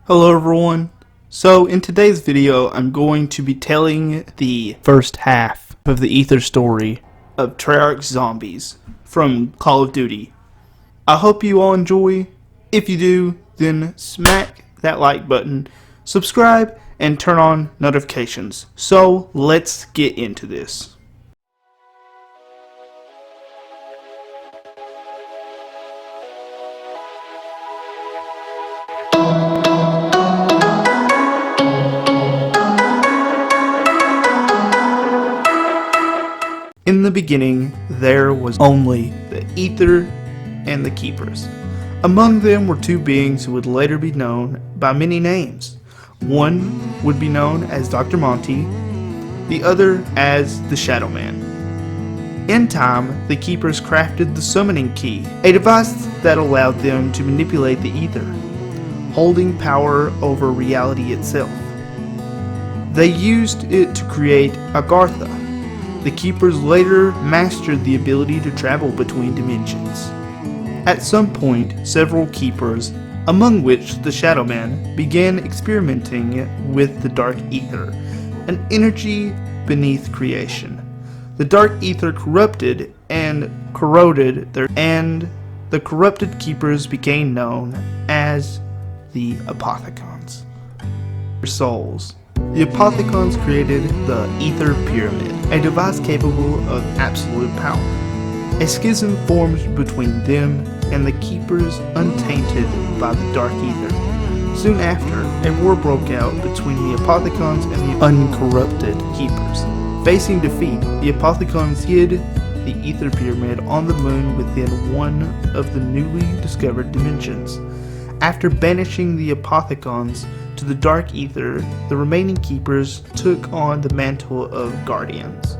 Hello everyone. So in today's video I'm going to be telling the first half of the Aether story of Treyarch Zombies from Call of Duty. I hope you all enjoy. If you do, then smack that like button, subscribe, and turn on notifications. So let's get into this. In the beginning, there was only the Aether and the Keepers. Among them were two beings who would later be known by many names. One would be known as Dr. Monty, the other as the Shadow Man. In time, the Keepers crafted the Summoning Key, a device that allowed them to manipulate the Aether, holding power over reality itself. They used it to create Agartha. The Keepers later mastered the ability to travel between dimensions. At some point, several Keepers, among which the Shadow Man, began experimenting with the Dark Aether, an energy beneath creation. The Dark Aether corrupted and corroded and the corrupted Keepers became known as the Apothicons. Their souls. The Apothicons created the Aether Pyramid, a device capable of absolute power. A schism formed between them and the Keepers untainted by the Dark Aether. Soon after, a war broke out between the Apothicons and the uncorrupted Keepers. Facing defeat, the Apothicons hid the Aether Pyramid on the moon within one of the newly discovered dimensions. After banishing the Apothicons to the Dark Aether, the remaining Keepers took on the mantle of Guardians.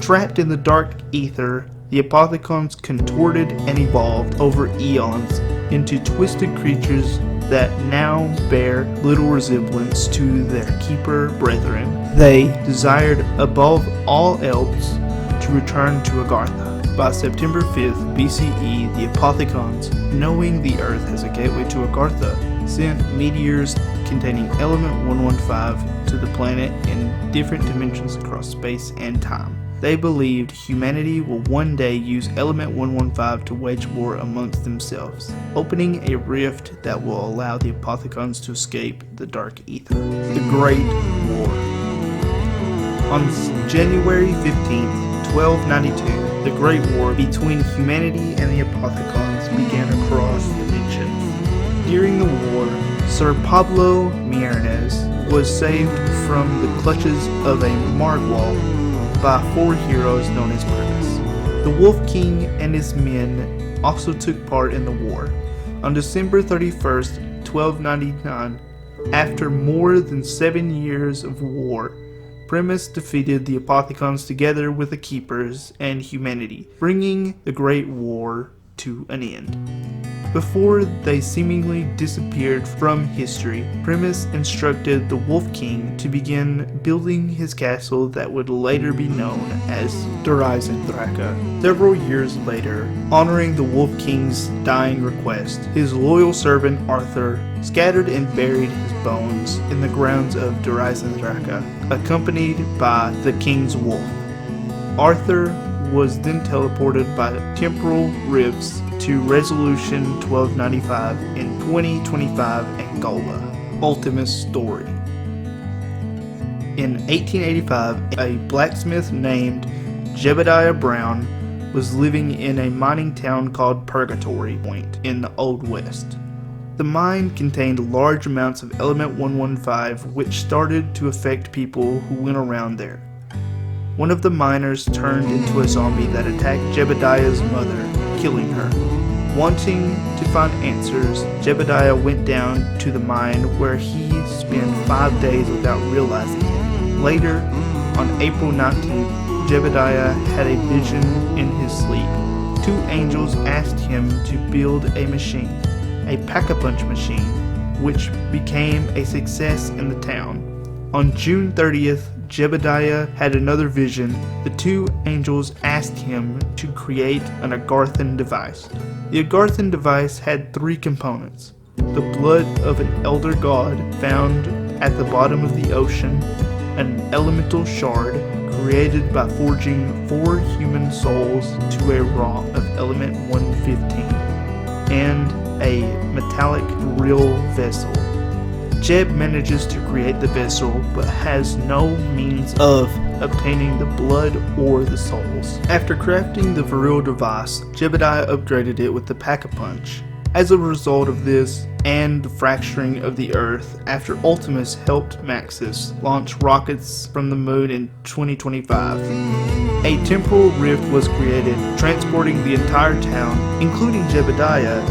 Trapped in the Dark Aether, the Apothicons contorted and evolved over eons into twisted creatures that now bear little resemblance to their Keeper brethren. They desired above all else to return to Agartha. By September 5th BCE, the Apothicons, knowing the Earth as a gateway to Agartha, sent meteors containing element 115 to the planet in different dimensions across space and time. They believed humanity will one day use element 115 to wage war amongst themselves, opening a rift that will allow the Apothicons to escape the Dark Aether. The Great War. On January 15th, 1292, the Great War between humanity and the Apothicons began across dimensions. During the war, Sir Pablo Mianes was saved from the clutches of a Margwal by four heroes known as Primus. The Wolf King and his men also took part in the war. On December 31st, 1299, after more than 7 years of war, Primus defeated the Apothicons together with the Keepers and humanity, bringing the Great War to an end. Before they seemingly disappeared from history, Primus instructed the Wolf King to begin building his castle that would later be known as Dreisendrache. Several years later, honoring the Wolf King's dying request, his loyal servant Arthur scattered and buried his bones in the grounds of Dreisendrache, accompanied by the King's Wolf. Arthur was then teleported by temporal rifts to Resolution 1295 in 2025 Angola. Ultimate story. In 1885, a blacksmith named Jebediah Brown was living in a mining town called Purgatory Point in the Old West. The mine contained large amounts of element 115, which started to affect people who went around there. One of the miners turned into a zombie that attacked Jebediah's mother, killing her. Wanting to find answers, Jebediah went down to the mine where he spent 5 days without realizing it. Later, on April 19th, Jebediah had a vision in his sleep. Two angels asked him to build a machine, a pack-a-punch machine, which became a success in the town. On June 30th, Jebediah had another vision. The two angels asked him to create an Agarthan Device. The Agarthan Device had three components: the blood of an elder god found at the bottom of the ocean, an elemental shard created by forging 4 human souls to a rock of element 115, and a metallic real vessel. Jeb manages to create the vessel, but has no means of obtaining the blood or the souls. After crafting the Viril device, Jebediah upgraded it with the Pack-a-Punch. As a result of this, and the fracturing of the Earth, after Ultimus helped Maxis launch rockets from the moon in 2025, a temporal rift was created, transporting the entire town, including Jebediah,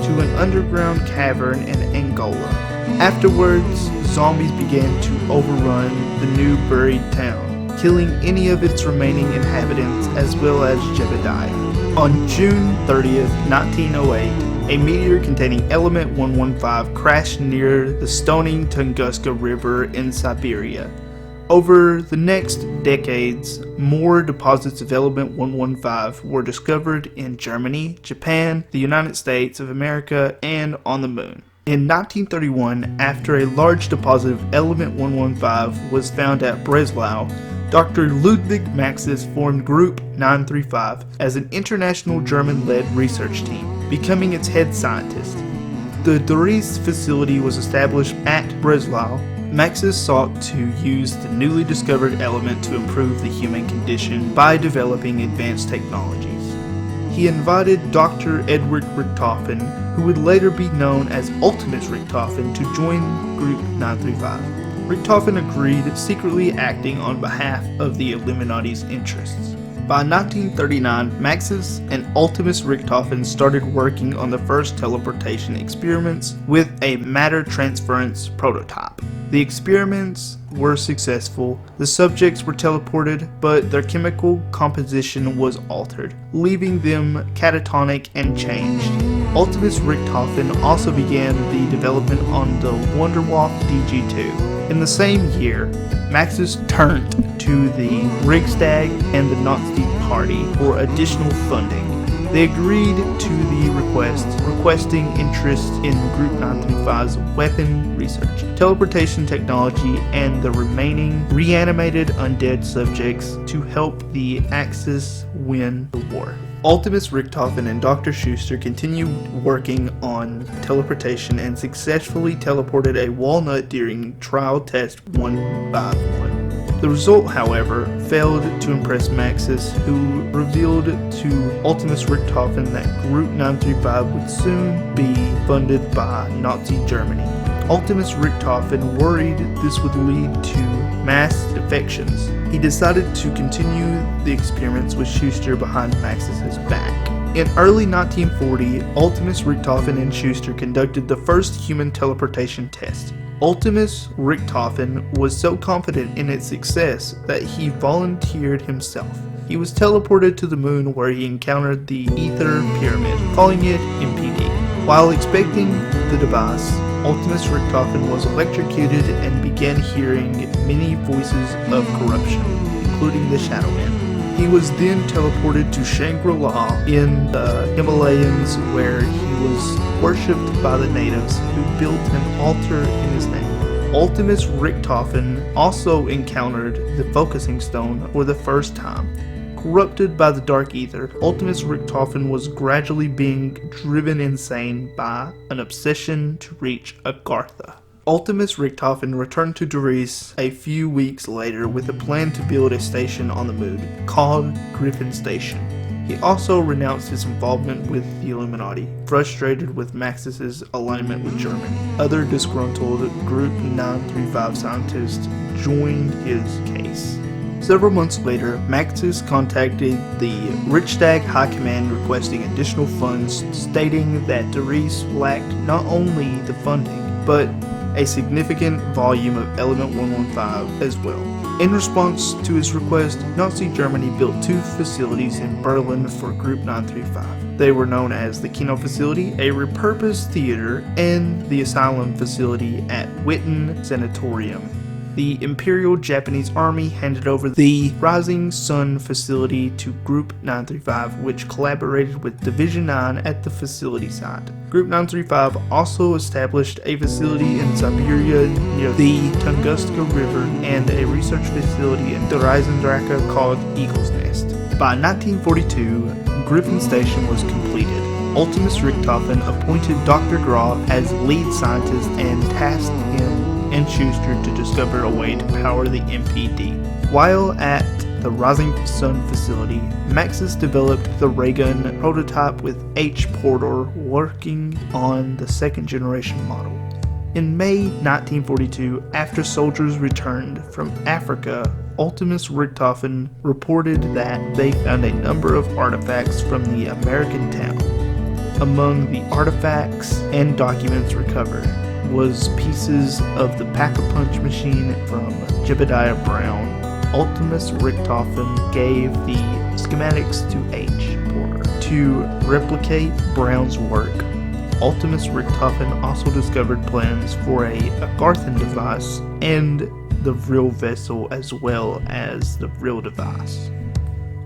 to an underground cavern in Angola. Afterwards, zombies began to overrun the new buried town, killing any of its remaining inhabitants as well as Jebediah. On June 30th, 1908, a meteor containing element 115 crashed near the stony Tunguska River in Siberia. Over the next decades, more deposits of element 115 were discovered in Germany, Japan, the United States of America, and on the moon. In 1931, after a large deposit of element 115 was found at Breslau, Dr. Ludwig Maxis formed Group 935 as an international German-led research team, becoming its head scientist. The Doris facility was established at Breslau. Maxis sought to use the newly discovered element to improve the human condition by developing advanced technologies. He invited Dr. Edward Richtofen, who would later be known as Ultimus Richtofen, to join Group 935. Richtofen agreed, secretly acting on behalf of the Illuminati's interests. By 1939, Maxis and Ultimus Richtofen started working on the first teleportation experiments with a matter transference prototype. The experiments were successful. The subjects were teleported, but their chemical composition was altered, leaving them catatonic and changed. Ultimus Richtofen also began the development on the Wunderwaffe DG2. In the same year, Maxis turned to the Riksdag and the Nazi Party for additional funding. They agreed to the request, requesting interest in Group 935's weapon research, teleportation technology, and the remaining reanimated undead subjects to help the Axis win the war. Ultimus Richtofen and Dr. Schuster continued working on teleportation and successfully teleported a walnut during trial test 151. The result, however, failed to impress Maxis, who revealed to Ultimus Richtofen that Group 935 would soon be funded by Nazi Germany. Ultimus Richtofen worried this would lead to mass defections. He decided to continue the experiments with Schuster behind Maxis' back. In early 1940, Ultimus Richtofen and Schuster conducted the first human teleportation test. Ultimus Richtofen was so confident in its success that he volunteered himself. He was teleported to the moon where he encountered the Aether pyramid, calling it MPD. While inspecting the device, Ultimus Richtofen was electrocuted and began hearing many voices of corruption, including the Shadow Man. He was then teleported to Shangri-La in the Himalayas, where he was worshipped by the natives, who built an altar in his name. Ultimus Richtofen also encountered the focusing stone for the first time. Corrupted by the Dark Aether, Ultimus Richtofen was gradually being driven insane by an obsession to reach Agartha. Ultimus Richtofen returned to Doris a few weeks later with a plan to build a station on the moon, called Griffin Station. He also renounced his involvement with the Illuminati, frustrated with Maxis' alignment with Germany. Other disgruntled Group 935 scientists joined his case. Several months later, Maxis contacted the Riksdag High Command requesting additional funds, stating that Doris lacked not only the funding, but a significant volume of Element 115 as well. In response to his request, Nazi Germany built 2 facilities in Berlin for Group 935. They were known as the Kino Facility, a repurposed theater, and the Asylum Facility at Witten Sanatorium. the Imperial Japanese Army handed over the Rising Sun facility to Group 935, which collaborated with Division 9 at the facility site. Group 935 also established a facility in Siberia near the Tunguska River and a research facility in Dreisendrache called Eagle's Nest. By 1942, Griffin Station was completed. Ultimus Richthofen appointed Dr. Groff as lead scientist and tasked him and Schuster to discover a way to power the MPD. While at the Rising Sun facility, Maxis developed the ray gun prototype with H. Porter working on the second generation model. In May 1942, after soldiers returned from Africa, Ultimus Richthofen reported that they found a number of artifacts from the American town. Among the artifacts and documents recovered was pieces of the Pack-a-Punch machine from Jebediah Brown. Ultimus Richthofen gave the schematics to H. Porter to replicate Brown's work. Ultimus Richthofen also discovered plans for a Agarthan device and the Vril vessel as well as the Vril device.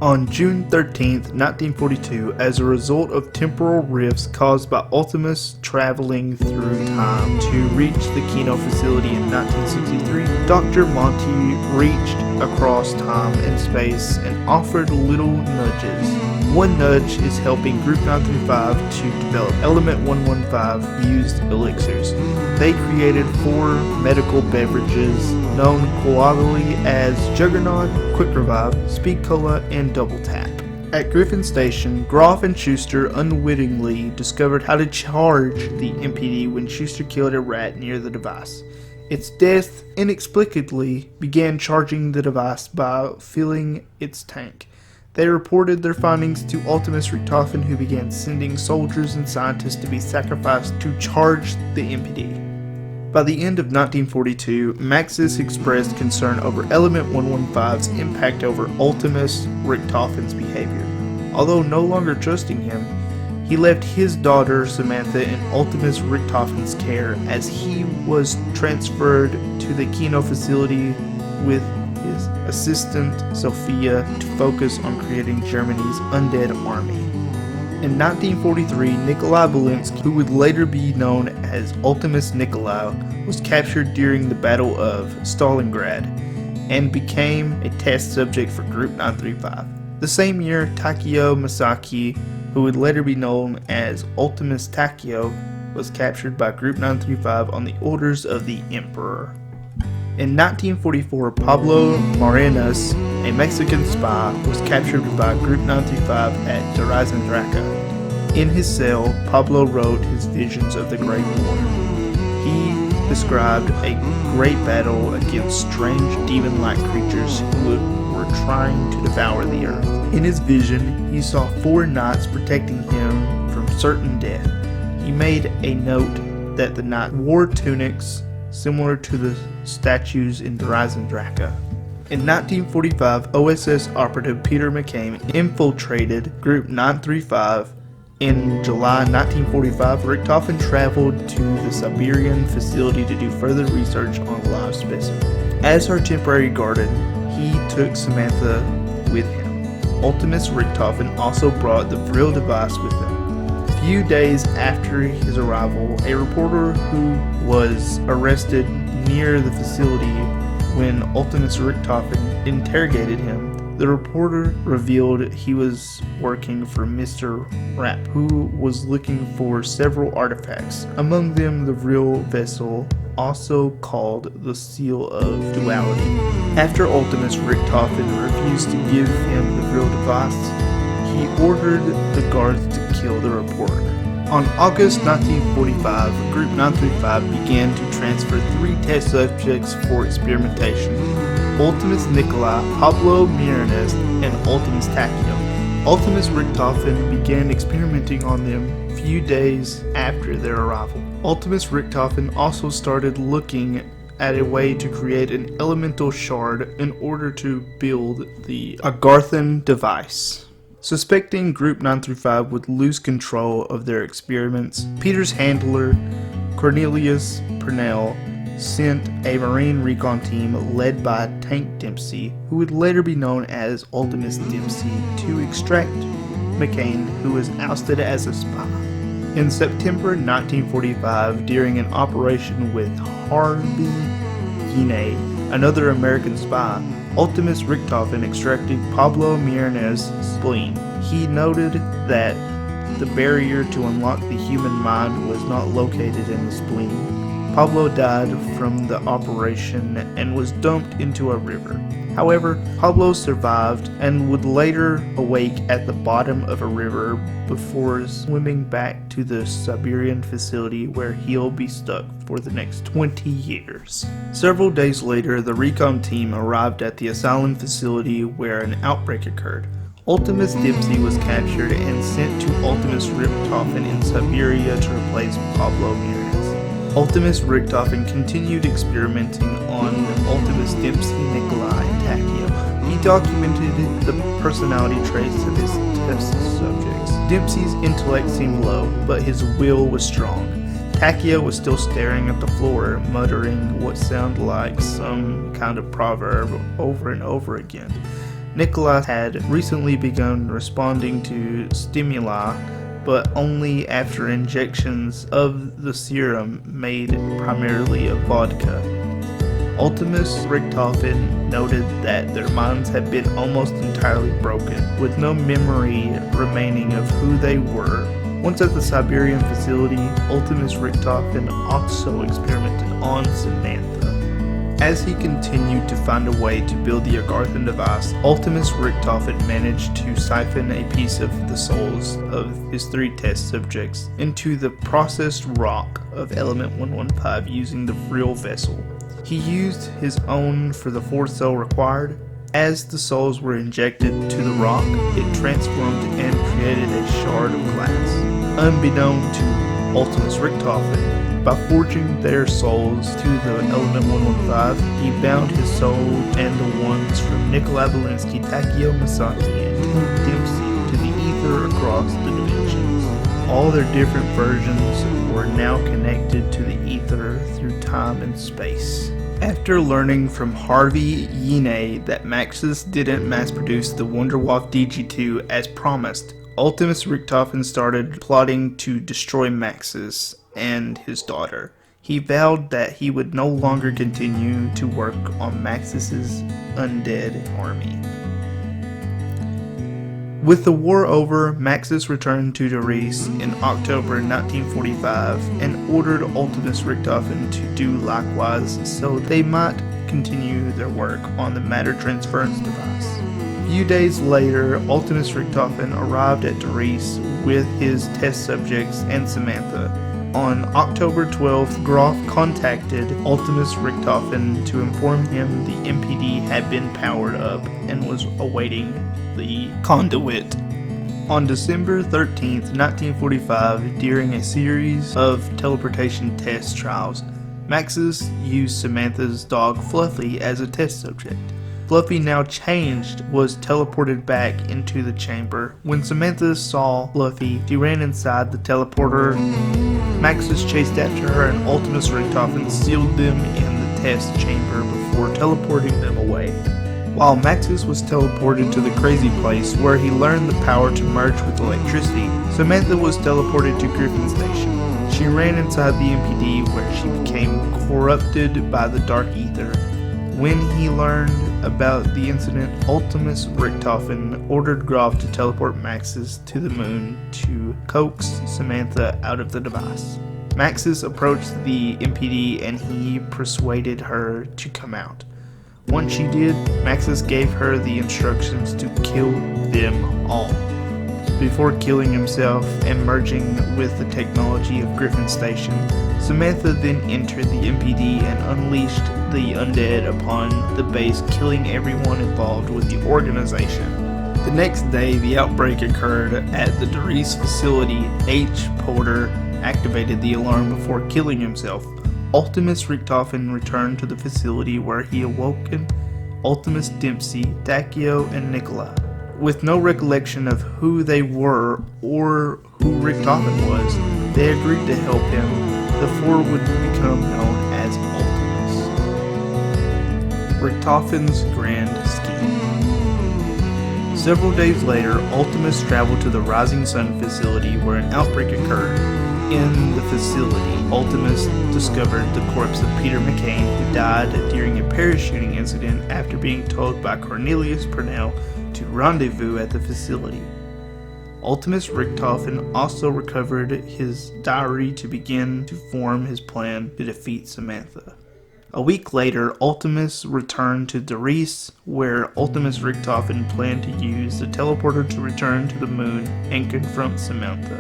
On June 13, 1942, as a result of temporal rifts caused by Ultimus traveling through time to reach the Kino facility in 1963, Dr. Monty reached across time and space and offered little nudges. One nudge is helping Group 935 to develop Element 115 used elixirs. They created 4 medical beverages known colloquially as Juggernaut, Quick Revive, Speed Cola, and Double Tap. At Griffin Station, Groff and Schuster unwittingly discovered how to charge the MPD when Schuster killed a rat near the device. Its death inexplicably began charging the device by filling its tank. They reported their findings to Ultimus Richthofen, who began sending soldiers and scientists to be sacrificed to charge the MPD. By the end of 1942, Maxis expressed concern over Element 115's impact over Ultimus Richthofen's behavior. Although no longer trusting him, he left his daughter Samantha in Ultimus Richthofen's care as he was transferred to the Kino facility with his assistant Sophia to focus on creating Germany's undead army. In 1943, Nikolai Belinsky, who would later be known as Ultimus Nikolai, was captured during the Battle of Stalingrad and became a test subject for Group 935. The same year, Takeo Masaki, who would later be known as Ultimus Takeo, was captured by Group 935 on the orders of the Emperor. In 1944, Pablo Marinas, a Mexican spy, was captured by Group 935 at Dreisendrache. In his cell, Pablo wrote his visions of the Great War. He described a great battle against strange demon-like creatures who were trying to devour the earth. In his vision, he saw 4 knights protecting him from certain death. He made a note that the knight wore tunics similar to the statues in Dreisendrache. In 1945, OSS operative Peter McCain infiltrated Group 935. In July 1945, Richthofen traveled to the Siberian facility to do further research on live specimens. As her temporary guardian, he took Samantha with him. Ultimus Richthofen also brought the Vril device with him. A few days after his arrival, a reporter who was arrested near the facility when Ultimus Richthofen interrogated him, the reporter revealed he was working for Mr. Rapp, who was looking for several artifacts, among them the Vril vessel, also called the Seal of Duality. After Ultimus Richthofen refused to give him the Vril device, he ordered the guards to kill the reporter. On August 1945, Group 935 began to transfer 3 test subjects for experimentation: Ultimus Nikolai, Pablo Miranez, and Ultimus Takeo. Ultimus Richthofen began experimenting on them a few days after their arrival. Ultimus Richthofen also started looking at a way to create an elemental shard in order to build the Agarthan Device. Suspecting Group 935 would lose control of their experiments, Peter's handler, Cornelius Purnell, sent a Marine recon team led by Tank Dempsey, who would later be known as Ultimus Dempsey, to extract McCain, who was ousted as a spy. In September 1945, during an operation with Harvey Yine, another American spy, Ultimus Richthofen extracted Pablo Mirenes's spleen. He noted that the barrier to unlock the human mind was not located in the spleen. Pablo died from the operation and was dumped into a river. However, Pablo survived and would later awake at the bottom of a river before swimming back to the Siberian facility where he'll be stuck for the next 20 years. Several days later, the recon team arrived at the asylum facility where an outbreak occurred. Ultimus Dempsey was captured and sent to Ultimus Richthofen in Siberia to replace Pablo Mirenes. Ultimus Richthofen continued experimenting on Ultimus Dempsey, Nikolai, and Takio. He documented the personality traits of his test subjects. Dempsey's intellect seemed low, but his will was strong. Takio was still staring at the floor, muttering what sounded like some kind of proverb over and over again. Nikolai had recently begun responding to stimuli, but only after injections of the serum made primarily of vodka. Ultimus Richthofen noted that their minds had been almost entirely broken, with no memory remaining of who they were. Once at the Siberian facility, Ultimus Richthofen also experimented on Samantha. As he continued to find a way to build the Agarthan Device, Ultimus Richthofen managed to siphon a piece of the souls of his 3 test subjects into the processed rock of element 115 using the Vril vessel. He used his own for the 4th cell required. As the souls were injected to the rock, it transformed and created a shard of glass. Unbeknown to Ultimus Richthofen, by forging their souls to the element 115, he bound his soul and the ones from Nikolai Belinsky, Takio Misaki, and Tank Dempsey to the Aether across the dimensions. All their different versions were now connected to the Aether through time and space. After learning from Harvey Yine that Maxis didn't mass-produce the Wunderwaffe DG2 as promised, Ultimus Richthofen started plotting to destroy Maxis and his daughter. He vowed that he would no longer continue to work on Maxis' undead army. With the war over, Maxis returned to Darice in October 1945 and ordered Ultimus Richthofen to do likewise so they might continue their work on the matter transference device. A few days later, Ultimus Richthofen arrived at Darice with his test subjects and Samantha. On October 12th, Groff contacted Ultimus Richthofen to inform him the MPD had been powered up and was awaiting the Conduit. On December 13th, 1945, during a series of teleportation test trials, Maxis used Samantha's dog Fluffy as a test subject. Fluffy, now changed, was teleported back into the chamber. When Samantha saw Fluffy, she ran inside the teleporter. Maxis chased after her and Ultimus Richthofen sealed them in the test chamber before teleporting them away. While Maxis was teleported to the crazy place where he learned the power to merge with electricity, Samantha was teleported to Griffin Station. She ran inside the MPD where she became corrupted by the Dark Aether. When he learned about the incident, Ultimus Richthofen ordered Groff to teleport Maxis to the moon to coax Samantha out of the device. Maxis approached the MPD and he persuaded her to come out. Once she did, Maxis gave her the instructions to kill them all. Before killing himself and merging with the technology of Griffin Station, Samantha then entered the MPD and unleashed the undead upon the base, killing everyone involved with the organization. The next day, the outbreak occurred at the Darice facility. H. Porter activated the alarm before killing himself. Ultimus Richthofen returned to the facility where he awoken Ultimus Dempsey, Takio, and Nikolai. With no recollection of who they were or who Richthofen was, they agreed to help him. The 4 would become known as Ultimus. Richtofen's grand scheme. Several days later, Ultimus traveled to the Rising Sun facility where an outbreak occurred. In the facility, Ultimus discovered the corpse of Peter McCain, who died during a parachuting incident after being told by Cornelius Purnell to rendezvous at the facility. Ultimus Richtofen also recovered his diary to begin to form his plan to defeat Samantha. A week later, Ultimus returned to Darice, where Ultimus Richtofen planned to use the teleporter to return to the moon and confront Samantha.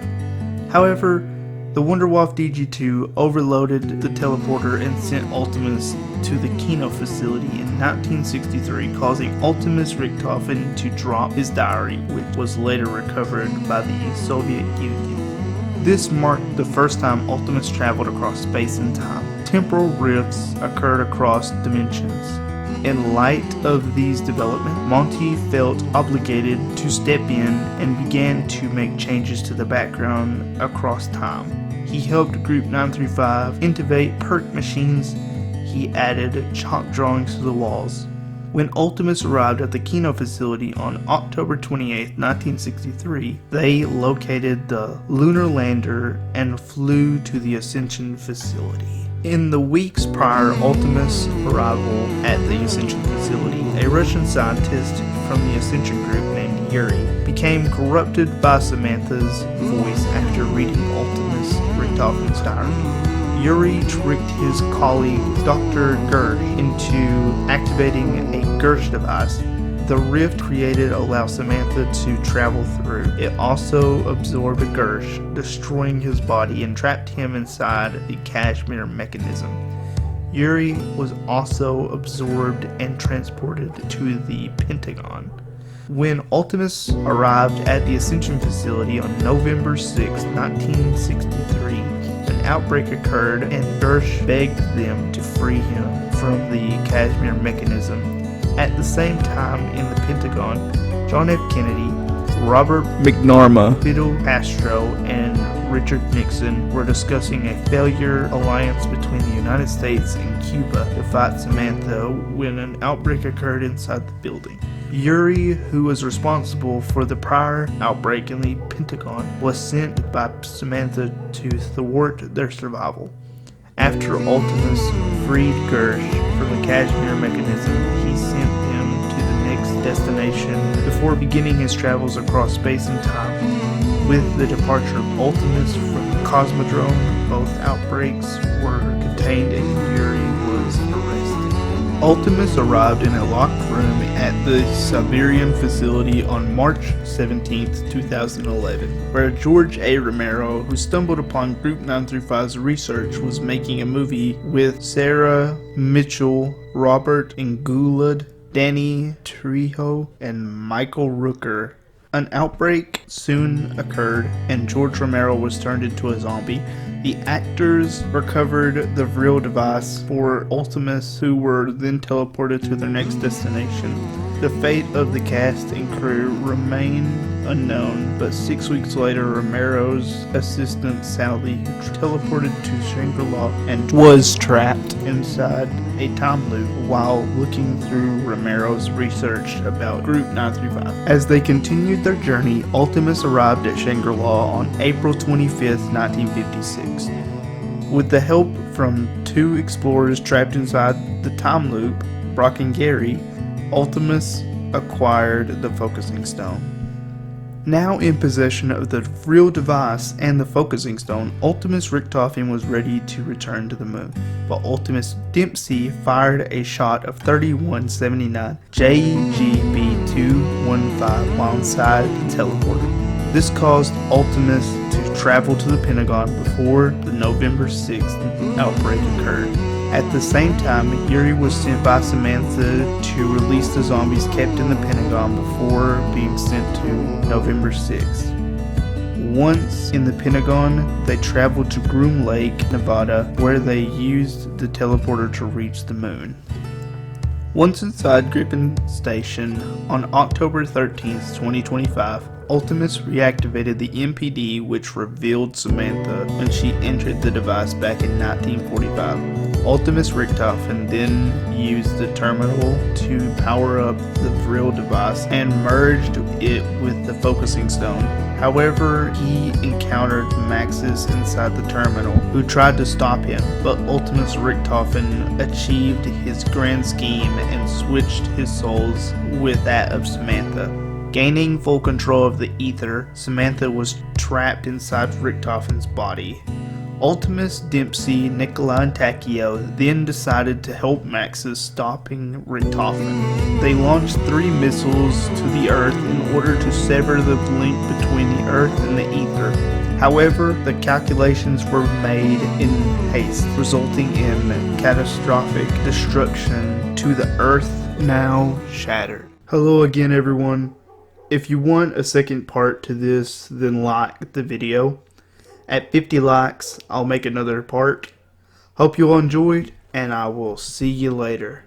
However, the Wunderwaffe DG-2 overloaded the teleporter and sent Ultimus to the Kino facility in 1963, causing Ultimus Richtofen to drop his diary, which was later recovered by the Soviet Union. This marked the first time Ultimus traveled across space and time. Temporal rifts occurred across dimensions. In light of these developments, Monty felt obligated to step in and began to make changes to the background across time. He helped Group 935 innovate perk machines. He added chalk drawings to the walls. When Ultimus arrived at the Kino facility on October 28, 1963, they located the lunar lander and flew to the Ascension facility. In the weeks prior Ultimus' arrival at the Ascension facility, a Russian scientist from the Ascension group named Yuri became corrupted by Samantha's voice after reading Ultimus Richtofen's diary. Yuri tricked his colleague Dr. Gersh into activating a Gersh device. The rift created allowed Samantha to travel through. It also absorbed Gersh, destroying his body and trapped him inside the Kashmir mechanism. Yuri was also absorbed and transported to the Pentagon. When Ultimus arrived at the Ascension facility on November 6, 1963, an outbreak occurred and Gersh begged them to free him from the Kashmir mechanism. At the same time in the Pentagon, John F. Kennedy, Robert McNamara, Fidel Castro, and Richard Nixon were discussing a failure alliance between the United States and Cuba to fight Samantha when an outbreak occurred inside the building. Yuri, who was responsible for the prior outbreak in the Pentagon, was sent by Samantha to thwart their survival. After Ultimus freed Gersh from the Kashmir mechanism, he sent him to the next destination before beginning his travels across space and time. With the departure of Ultimus from the Cosmodrome, both outbreaks were contained and Yuri was arrested. Ultimus arrived in a locked room at the Siberian facility on March 17, 2011, where George A. Romero, who stumbled upon Group 935's research, was making a movie with Sarah Mitchell, Robert Englund, Danny Trejo, and Michael Rooker. An outbreak soon occurred, and George Romero was turned into a zombie. The actors recovered the Vril device for Ultimus, who were then teleported to their next destination. The fate of the cast and crew remain unknown, but 6 weeks later, Romero's assistant Sally, who teleported to Shangri-La and was trapped inside a time loop while looking through Romero's research about Group 935. As they continued their journey, Ultimus arrived at Shangri-La on April 25, 1956. With the help from two explorers trapped inside the time loop, Brock and Gary, Ultimus acquired the focusing stone. Now in possession of the Vril device and the focusing stone, Ultimus Richtofen was ready to return to the moon, but Ultimus Dempsey fired a shot of 3179 JGB-215 while inside the teleporter. This caused Ultimus to travel to the Pentagon before the November 6th outbreak occurred. At the same time, Yuri was sent by Samantha to release the zombies kept in the Pentagon before being sent to November 6th. Once in the Pentagon, they traveled to Groom Lake, Nevada, where they used the teleporter to reach the moon. Once inside Griffin Station on October 13, 2025, Ultimus reactivated the MPD, which revealed Samantha when she entered the device back in 1945. Ultimus Richtofen then used the terminal to power up the Vril device and merged it with the focusing stone. However, he encountered Maxis inside the terminal, who tried to stop him, but Ultimus Richtofen achieved his grand scheme and switched his souls with that of Samantha. Gaining full control of the Aether, Samantha was trapped inside Richtofen's body. Ultimus, Dempsey, Nikolai, and Takeo then decided to help Maxis stopping Richtofen. They launched 3 missiles to the Earth in order to sever the link between the Earth and the Aether. However, the calculations were made in haste, resulting in catastrophic destruction to the Earth, now shattered. Hello again, everyone. If you want a second part to this, then like the video. At 50 likes, I'll make another part. Hope you all enjoyed, and I will see you later.